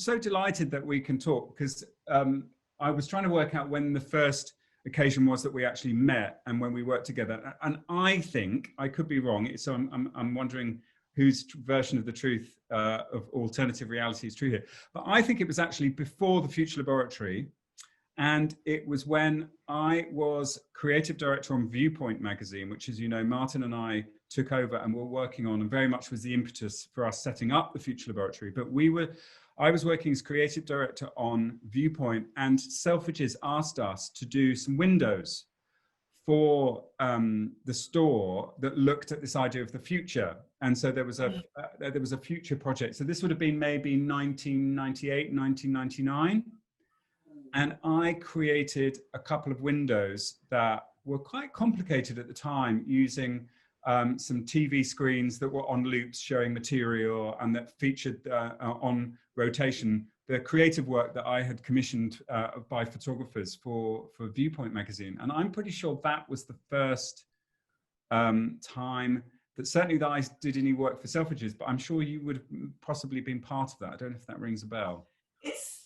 so delighted that we can talk, because I was trying to work out when the first occasion was that we actually met and when we worked together. And I think, I could be wrong, so I'm wondering whose version of the truth of alternative reality is true here. But I think it was actually before the Future Laboratory. And it was when I was creative director on Viewpoint magazine, which, as you know, Martin and I took over and were working on, and very much was the impetus for us setting up the Future Laboratory. But I was working as creative director on Viewpoint, and Selfridges asked us to do some windows for the store that looked at this idea of the future. And so there was a future project. So this would have been maybe 1998, 1999. And I created a couple of windows that were quite complicated at the time, using some TV screens that were on loops showing material and that featured on rotation the creative work that I had commissioned by photographers for Viewpoint magazine. And I'm pretty sure that was the first time that certainly that I did any work for Selfridges, but I'm sure you would have possibly been part of that. I don't know if that rings a bell.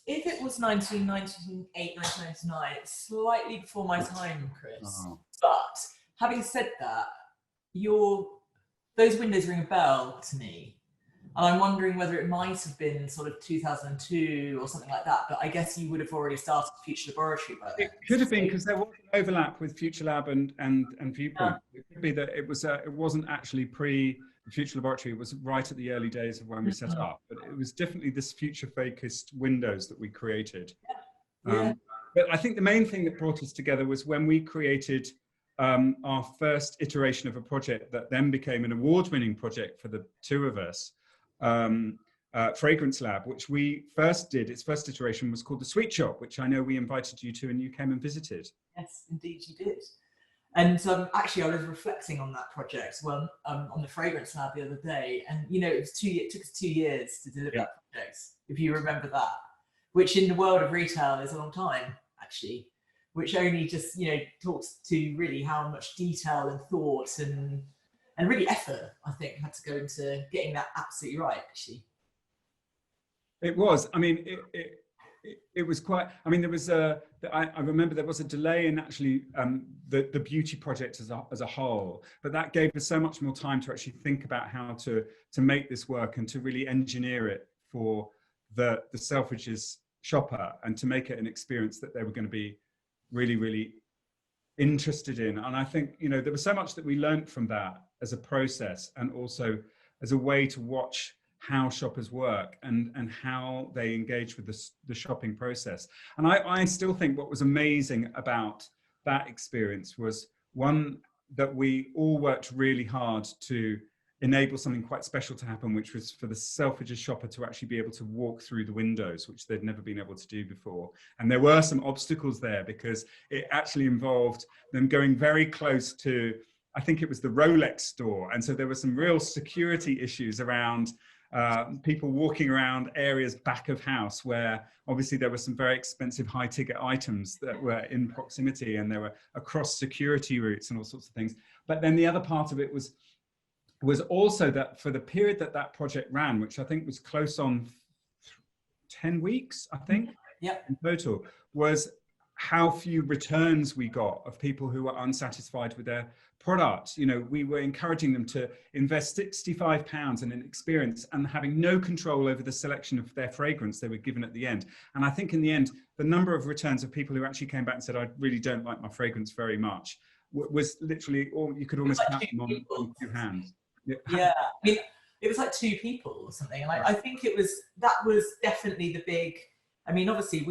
If it was 1998, 1999, it's slightly before my time, Chris. Oh. But having said that, those windows ring a bell to me. And I'm wondering whether it might have been sort of 2002 or something like that. But I guess you would have already started Future Laboratory by then. It could have been, because there was an overlap with Future Lab and Viewpoint. Yeah. It could be that it wasn't actually the Future Laboratory. It was right at the early days of when we set up, but it was definitely this future-focused windows that we created. Yeah. But I think the main thing that brought us together was when we created our first iteration of a project that then became an award-winning project for the two of us, Fragrance Lab, which we first did. Its first iteration was called the Sweet Shop, which I know we invited you to and you came and visited. Yes, indeed you did. And actually, I was reflecting on that project on the Fragrance Lab the other day, and it took us 2 years to deliver that project, if you remember that, which in the world of retail is a long time, actually, which only just talks to really how much detail and thought and really effort I think had to go into getting that absolutely right. Actually, it was. I mean, it was quite, I mean, there was I remember there was a delay in actually the beauty project as a whole, but that gave us so much more time to actually think about how to make this work and to really engineer it for the Selfridges shopper, and to make it an experience that they were going to be really, really interested in. And I think, there was so much that we learned from that as a process, and also as a way to watch how shoppers work and how they engage with the shopping process. And I still think what was amazing about that experience was, one, that we all worked really hard to enable something quite special to happen, which was for the Selfridges shopper to actually be able to walk through the windows, which they'd never been able to do before. And there were some obstacles there, because it actually involved them going very close to, I think it was the Rolex store. And so there were some real security issues around people walking around areas back of house, where obviously there were some very expensive high ticket items that were in proximity, and there were across security routes and all sorts of things. But then the other part of it was also that for the period that project ran, which I think was close on 10 weeks, I think, in total, was how few returns we got of people who were unsatisfied with their product. We were encouraging them to invest £65 in an experience and having no control over the selection of their fragrance they were given at the end. And I think in the end, the number of returns of people who actually came back and said, I really don't like my fragrance very much, was literally, or you could almost count them on 2 hands. Yeah, I mean, it was like 2 people or something. And I think that was definitely the big, I mean, obviously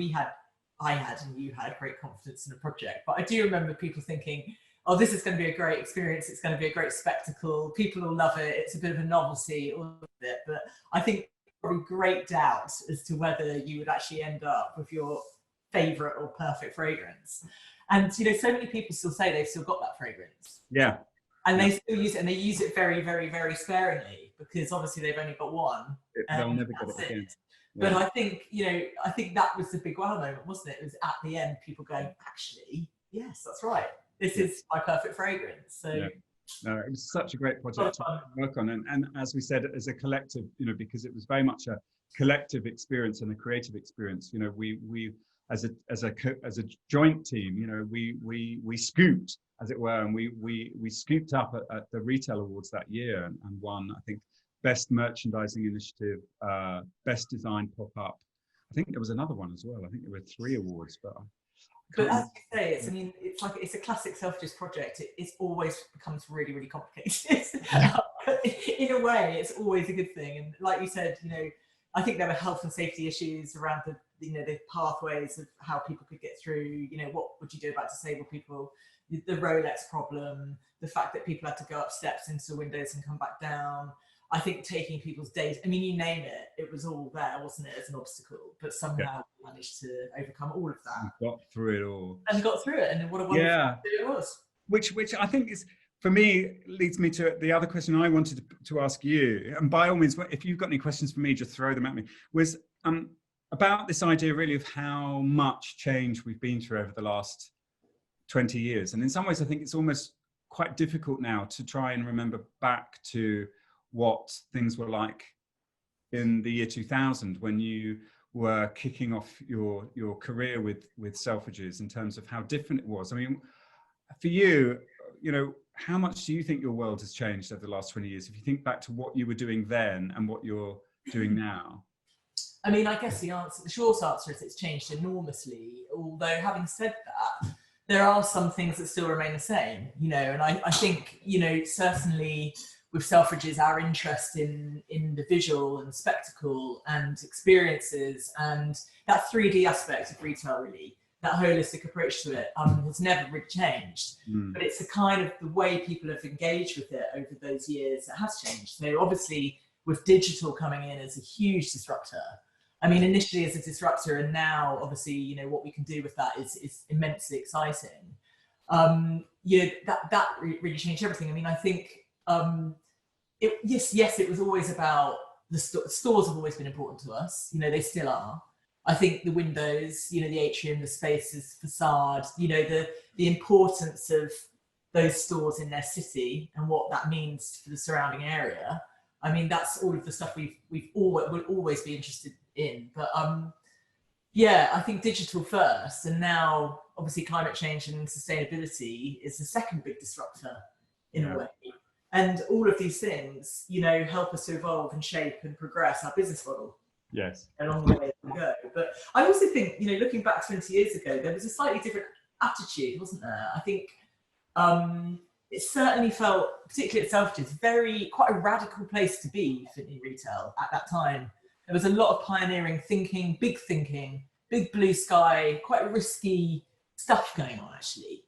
I had and you had great confidence in the project, but I do remember people thinking, oh, this is going to be a great experience, it's going to be a great spectacle, people will love it, it's a bit of a novelty, all of it. But I think probably great doubt as to whether you would actually end up with your favorite or perfect fragrance. And so many people still say they've still got that fragrance. Yeah. And they still use it, and they use it very, very, very sparingly, because obviously they've only got one. They'll never get it again. Yeah. But I think that was the big wow moment, wasn't it? It was at the end, people going, actually, yes, that's right. This is my perfect fragrance. So no, it was such a great project to work on. And as we said, as a collective, because it was very much a collective experience and a creative experience. You know, we as a joint team, you know, we scooped, as it were, and we scooped up at the retail awards that year and won, I think, best merchandising initiative, best design pop-up. I think there was another one as well. I think there were 3 awards, but as you say, I mean, it's a classic Selfridges project. It always becomes really, really complicated. In a way, it's always a good thing. And like you said, you know, I think there were health and safety issues around the pathways of how people could get through. You know, what would you do about disabled people? The Rolex problem, the fact that people had to go up steps into windows and come back down. I think taking people's days, I mean, you name it, it was all there, wasn't it, as an obstacle? But somehow we managed to overcome all of that. Got through it all. And got through it, and what a wonderful thing it was. Which I think is, for me, leads me to the other question I wanted to ask you. And by all means, if you've got any questions for me, just throw them at me. Was about this idea really of how much change we've been through over the last 20 years. And in some ways, I think it's almost quite difficult now to try and remember back to what things were like in the year 2000 when you were kicking off your career with Selfridges, in terms of how different it was. I mean, for you, you know, how much do you think your world has changed over the last 20 years? If you think back to what you were doing then and what you're doing now. I mean, I guess the short answer is it's changed enormously. Although having said that, there are some things that still remain the same, you know, and I think, you know, certainly with Selfridges, our interest in the visual and spectacle and experiences and that 3D aspect of retail, really, that holistic approach to it has never really changed. But it's the kind of the way people have engaged with it over those years that has changed. So obviously with digital coming in as a huge disruptor, I mean, initially as a disruptor, and now obviously, you know, what we can do with that is immensely exciting. Yeah, that really changed everything. I mean, I think, yes, it was always about the stores have always been important to us. You know, they still are. I think the windows, you know, the atrium, the spaces, facade, you know, the importance of those stores in their city and what that means for the surrounding area. I mean, that's all of the stuff will always be interested in. But yeah, I think digital first, and now obviously climate change and sustainability is the second big disruptor in a way. And all of these things, you know, help us to evolve and shape and progress our business model. Yes. Along the way as we go. But I also think, you know, looking back 20 years ago, there was a slightly different attitude, wasn't there? I think it certainly felt, particularly at Selfridges, quite a radical place to be in retail at that time. There was a lot of pioneering thinking, big blue sky, quite risky stuff going on, actually.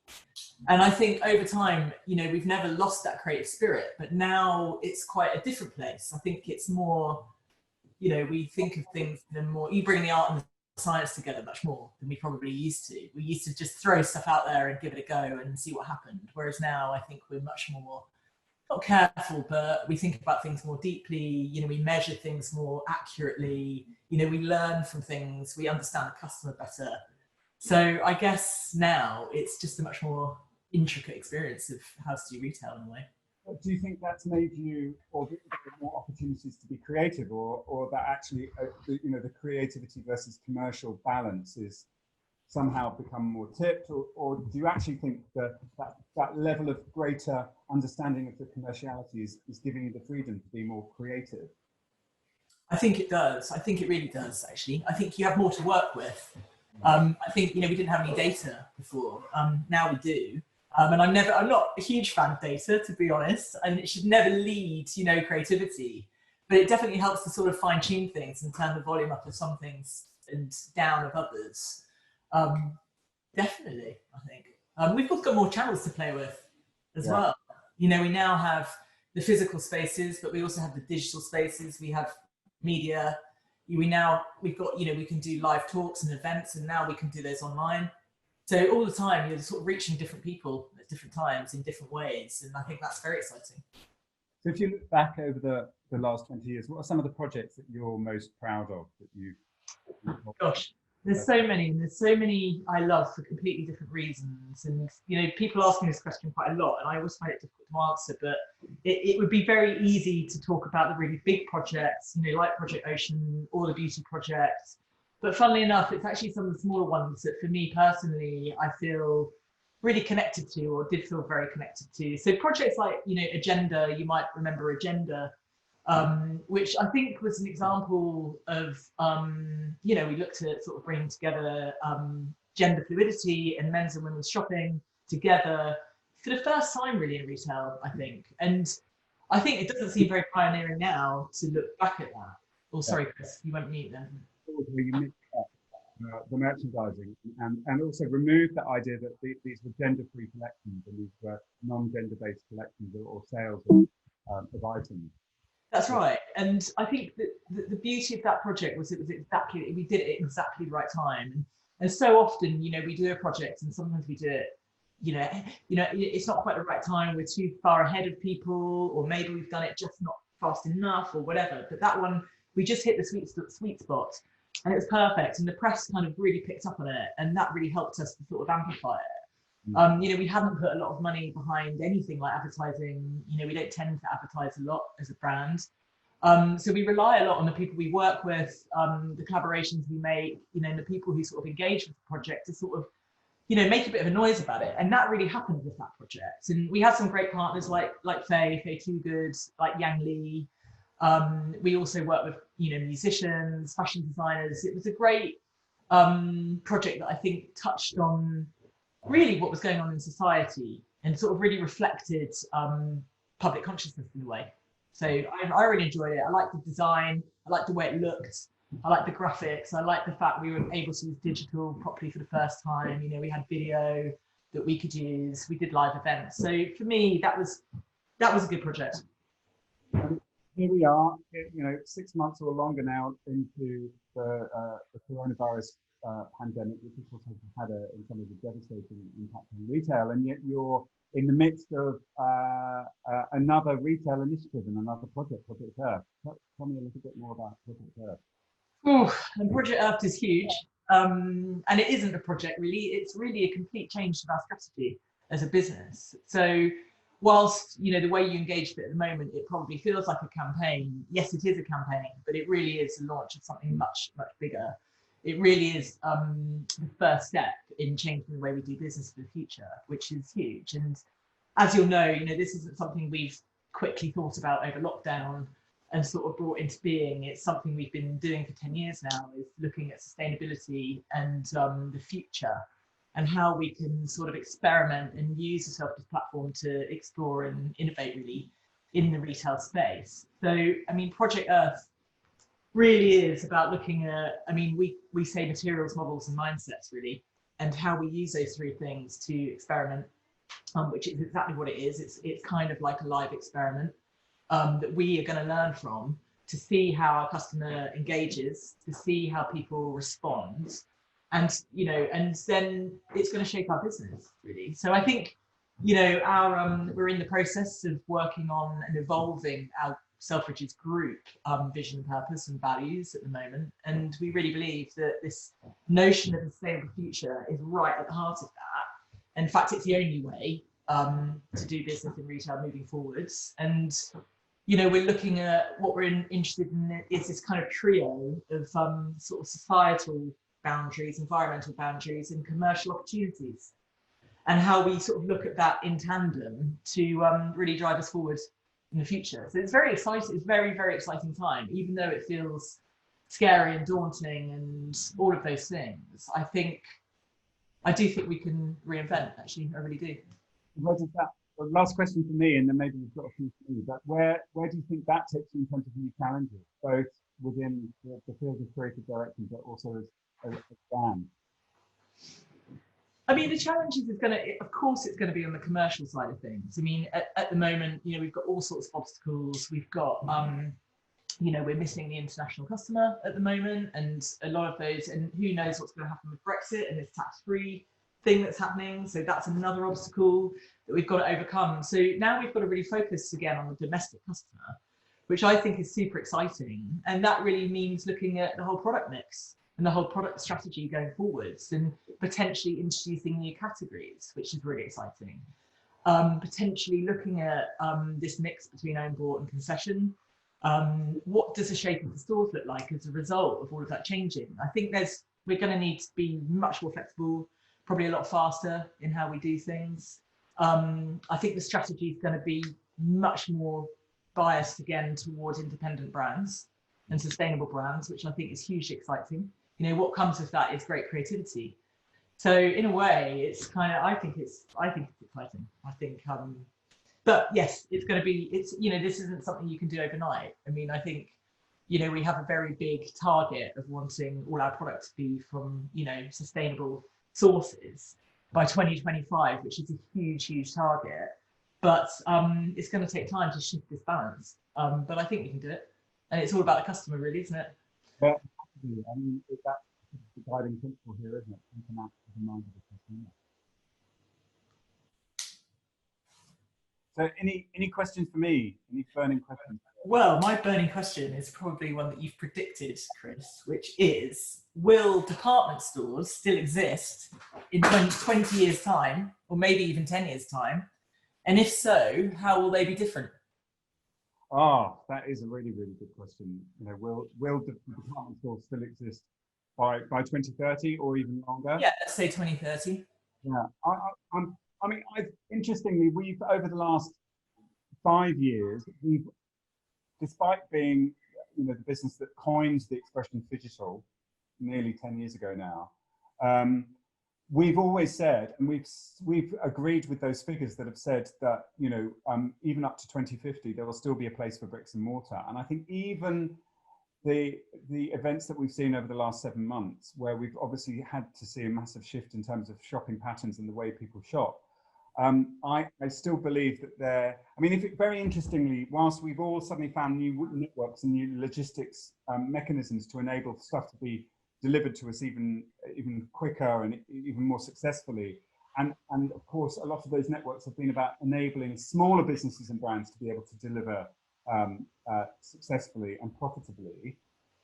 And I think over time, you know, we've never lost that creative spirit, but now it's quite a different place. I think it's more, you know, we think of things in a more, you bring the art and the science together much more than we probably used to. We used to just throw stuff out there and give it a go and see what happened. Whereas now I think we're much more, not careful, but we think about things more deeply. You know, we measure things more accurately. You know, we learn from things. We understand the customer better. So I guess now it's just a much more intricate experience of how to do retail in a way. Do you think that's made you, or more opportunities to be creative, or that actually, you know, the creativity versus commercial balance is somehow become more tipped, or do you actually think that level of greater understanding of the commerciality is giving you the freedom to be more creative? I think it does. I think it really does, actually. I think you have more to work with. I think, you know, we didn't have any data before. Now we do. And I'm not a huge fan of data, to be honest, and it should never lead, you know, creativity, but it definitely helps to sort of fine tune things and turn the volume up of some things and down of others. Definitely, I think. We've both got more channels to play with as well. You know, we now have the physical spaces, but we also have the digital spaces. We have media. We've got, you know, we can do live talks and events, and now we can do those online. So all the time, you're sort of reaching different people at different times in different ways. And I think that's very exciting. So if you look back over the last 20 years, what are some of the projects that you're most proud of that you? Gosh, There's so many, and there's so many I love for completely different reasons. And you know, people ask me this question quite a lot, and I always find it difficult to answer. But it would be very easy to talk about the really big projects, you know, like Project Ocean or the beauty projects. But funnily enough, it's actually some of the smaller ones that, for me personally, I feel really connected to, or did feel very connected to. So projects like, you know, Agenda, you might remember Agenda. Which I think was an example of, you know, we looked at sort of bringing together gender fluidity and men's and women's shopping together for the first time really in retail, I think. And I think it doesn't seem very pioneering now to look back at that. Oh, sorry, Chris, you went mute then. You mixed up the merchandising and also removed the idea that these were gender-free collections and these were non-gender-based collections or sales of items. That's right, and I think that the beauty of that project was it was exactly, we did it at exactly the right time, and so often, you know, we do a project and sometimes we do it, you know, it's not quite the right time, we're too far ahead of people, or maybe we've done it just not fast enough or whatever. But that one, we just hit the sweet spot, and it was perfect, and the press kind of really picked up on it, and that really helped us to sort of amplify it. You know, we hadn't put a lot of money behind anything like advertising. You know, we don't tend to advertise a lot as a brand. So we rely a lot on the people we work with, the collaborations we make, you know, and the people who sort of engage with the project to sort of, you know, make a bit of a noise about it. And that really happened with that project. And we had some great partners like Faye Too Good, like Yang Lee. We also work with, you know, musicians, fashion designers. It was a great project that I think touched on really what was going on in society and sort of really reflected public consciousness in a way. So I really enjoyed it. I liked the design. I liked the way it looked. I liked the graphics. I liked the fact we were able to use digital properly for the first time. You know, we had video that we could use. We did live events. So for me, that was a good project. Here we are, you know, 6 months or longer now into the coronavirus pandemic, which of course has had some of the devastating impact on retail, and yet you're in the midst of another retail initiative and another project, Project Earth. Tell me a little bit more about Project Earth. And Project Earth is huge, and it isn't a project really. It's really a complete change to our strategy as a business. So whilst, you know, the way you engage with it at the moment, it probably feels like a campaign. Yes, it is a campaign, but it really is the launch of something much, much bigger. It really is the first step in changing the way we do business for the future, which is huge. And as you'll know, you know, this isn't something we've quickly thought about over lockdown and sort of brought into being. It's something we've been doing for 10 years now, is looking at sustainability and the future and how we can sort of experiment and use the Selfridges platform to explore and innovate really in the retail space. So, I mean, Project Earth really is about looking at, I mean, we say materials, models and mindsets really, and how we use those three things to experiment, which is exactly what it is. It's kind of like a live experiment that we are going to learn from, to see how our customer engages, to see how people respond, and, you know, and then it's going to shape our business really. So I think, you know, our we're in the process of working on and evolving our Selfridges Group vision, purpose and values at the moment, and we really believe that this notion of a sustainable future is right at the heart of that. In fact, it's the only way to do business in retail moving forwards. And, you know, we're looking at what we're interested in is this kind of trio of sort of societal boundaries, environmental boundaries and commercial opportunities, and how we sort of look at that in tandem to really drive us forward in the future. So it's very exciting. It's very, very exciting time, even though it feels scary and daunting and all of those things. I do think we can reinvent, actually. I really do. Where does that, the last question for me, and then maybe we've got a few for you, but where do you think that takes you in terms of new challenges, both within the field of creative direction, but also as a brand? I mean, the challenge is of course, it's going to be on the commercial side of things. I mean, at the moment, you know, we've got all sorts of obstacles. We've got, you know, we're missing the international customer at the moment, and a lot of those, and who knows what's going to happen with Brexit and this tax-free thing that's happening. So that's another obstacle that we've got to overcome. So now we've got to really focus again on the domestic customer, which I think is super exciting. And that really means looking at the whole product mix. and the whole product strategy going forwards, and potentially introducing new categories, which is really exciting. Potentially looking at this mix between own bought and concession. What does the shape of the stores look like as a result of all of that changing? I think we're going to need to be much more flexible, probably a lot faster in how we do things. I think the strategy is going to be much more biased again towards independent brands and sustainable brands, which I think is hugely exciting. You know, what comes with that is great creativity. So in a way, it's kind of, I think it's exciting. I think, but yes, it's going to be, you know, this isn't something you can do overnight. I mean, I think, you know, we have a very big target of wanting all our products to be from, you know, sustainable sources by 2025, which is a huge, huge target. But it's going to take time to shift this balance. But I think we can do it. And it's all about the customer, really, isn't it? Yeah, I mean, that's the guiding principle here, isn't it? Keeping that in mind of the consumer. So any questions for me? Any burning questions? Well, my burning question is probably one that you've predicted, Chris, which is, will department stores still exist in 20 years' time, or maybe even 10 years' time? And if so, how will they be different? Oh, that is a really, really good question. You know, will the department stores still exist by 2030 or even longer? Yeah, let's say 2030. Yeah, I mean, interestingly, we've over the last 5 years, despite being, you know, the business that coined the expression phygital nearly 10 years ago now, we've always said, and we've agreed with those figures that have said that, you know, even up to 2050, there will still be a place for bricks and mortar. And I think even the events that we've seen over the last 7 months, where we've obviously had to see a massive shift in terms of shopping patterns and the way people shop, I still believe that I mean, very interestingly, whilst we've all suddenly found new networks and new logistics mechanisms to enable stuff to be delivered to us even quicker and even more successfully, and of course, a lot of those networks have been about enabling smaller businesses and brands to be able to deliver successfully and profitably.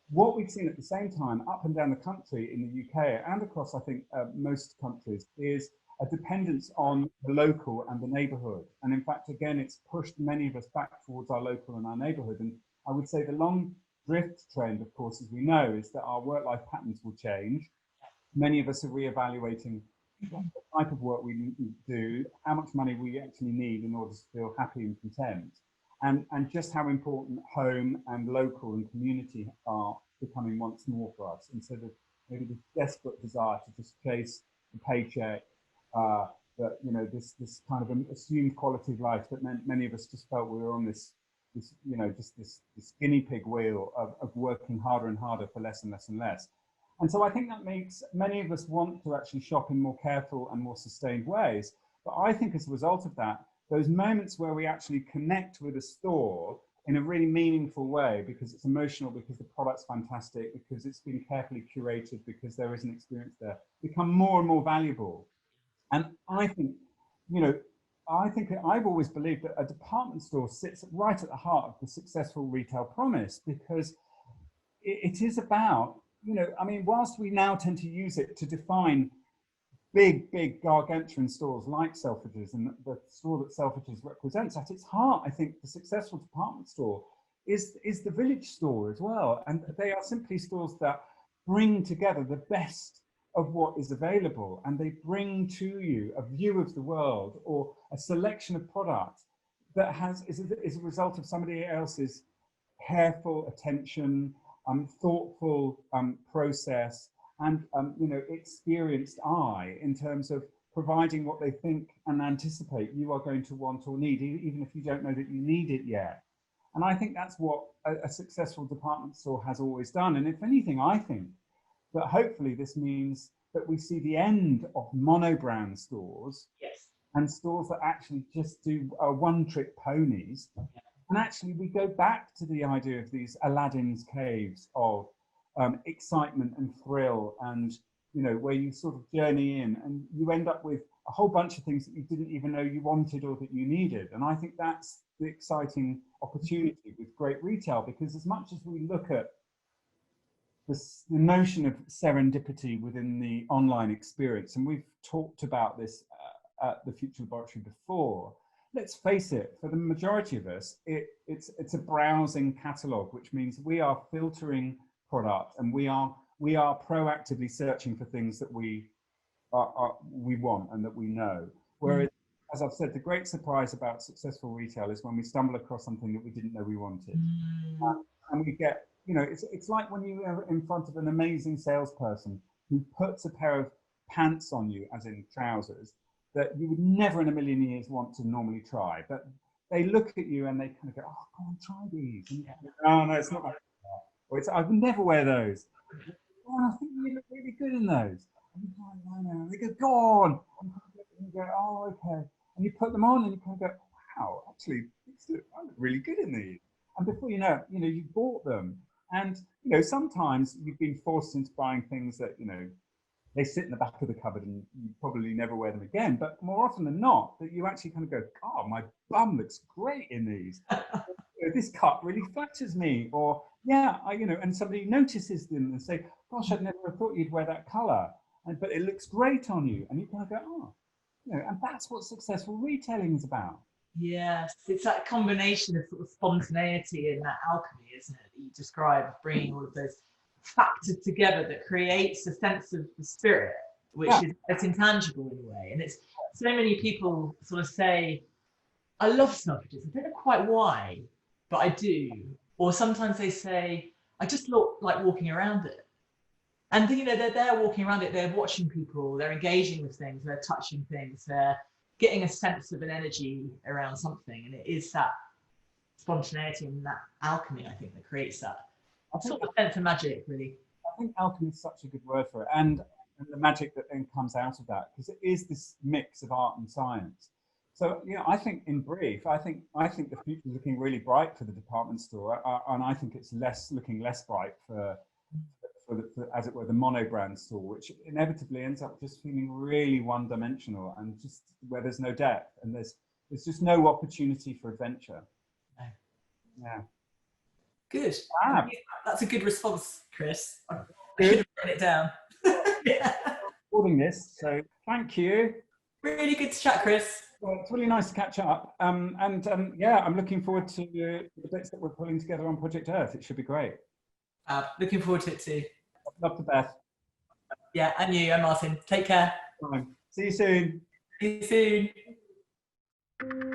What we've seen at the same time, up and down the country in the UK and across, I think, most countries, is a dependence on the local and the neighbourhood. And in fact, again, it's pushed many of us back towards our local and our neighbourhood. And I would say the long drift trend, of course, as we know, is that our work-life patterns will change. Many of us are re-evaluating what type of work we do, how much money we actually need in order to feel happy and content, and just how important home and local and community are becoming once more for us, instead of maybe the desperate desire to just chase the paycheck, that, you know, this kind of an assumed quality of life that meant many of us just felt we were on this you know, just this guinea pig wheel of working harder and harder for less and less and less. And so I think that makes many of us want to actually shop in more careful and more sustained ways. But I think as a result of that, those moments where we actually connect with a store in a really meaningful way, because it's emotional, because the product's fantastic, because it's been carefully curated, because there is an experience there, become more and more valuable. And I think, you know, I've always believed that a department store sits right at the heart of the successful retail promise, because it is about, you know, I mean, whilst we now tend to use it to define big gargantuan stores like Selfridges and the store that Selfridges represents, at its heart, I think the successful department store is the village store as well. And they are simply stores that bring together the best of what is available, and they bring to you a view of the world or a selection of products that is a result of somebody else's careful attention, thoughtful process, and you know, experienced eye in terms of providing what they think and anticipate you are going to want or need, even if you don't know that you need it yet. And I think that's what a successful department store has always done. And if anything, I think that hopefully this means that we see the end of mono-brand stores, yes, and stores that actually just do one-trick ponies. And actually we go back to the idea of these Aladdin's caves of excitement and thrill, and, you know, where you sort of journey in and you end up with a whole bunch of things that you didn't even know you wanted or that you needed. And I think that's the exciting opportunity with great retail, because as much as we look at the notion of serendipity within the online experience, and we've talked about this at the Future Laboratory before. Let's face it, for the majority of us, it's a browsing catalogue, which means we are filtering product, and we are proactively searching for things that we want and that we know. Whereas, as I've said, the great surprise about successful retail is when we stumble across something that we didn't know we wanted, and we get, you know, it's like when you are in front of an amazing salesperson who puts a pair of pants on you, as in trousers, that you would never in a million years want to normally try, but they look at you and they kind of go, "Oh, come on, try these." And you go, "Oh no, it's not like that." Or it's, "I would never wear those." "Oh, I think you look really good in those." And you go, "No." They go, "Go on." And you go, "Oh, okay." And you put them on and you kind of go, "Wow, actually, I look really good in these." And before you know, you bought them. And, you know, sometimes you've been forced into buying things that, you know, they sit in the back of the cupboard and you probably never wear them again. But more often than not, that you actually kind of go, "God, my bum looks great in these. You know, this cut really flatters me." Or, "Yeah, and somebody notices them and say, "Gosh, I'd never have thought you'd wear that color. But it looks great on you." And you kind of go, "Oh," and that's what successful retailing is about. Yes, it's that combination of sort of spontaneity and that alchemy, isn't it, that you describe, bringing all of those factors together that creates a sense of the spirit, which is it's intangible in a way. And it's so many people sort of say, "I love Selfridges. I don't know quite why, but I do." Or sometimes they say, "I just like walking around it." And they're there walking around it, they're watching people, they're engaging with things, they're touching things, they're getting a sense of an energy around something. And it is that spontaneity and that alchemy, I think, that creates that sort of sense of magic, really. I think alchemy is such a good word for it, and the magic that then comes out of that, because it is this mix of art and science. So, I think, in brief, I think the future is looking really bright for the department store, and I think it's looking less bright for as it were, the mono-brand store, which inevitably ends up just feeling really one-dimensional and just where there's no depth and there's just no opportunity for adventure. No. Yeah. Good. That's a good response, Chris. I should have written it down. Recording this, so thank you. Really good to chat, Chris. Well, it's really nice to catch up. Yeah, I'm looking forward to the bits that we're pulling together on Project Earth. It should be great. Looking forward to it too. Love to Beth. Yeah, and you and Martin. Take care. See you soon. See you soon.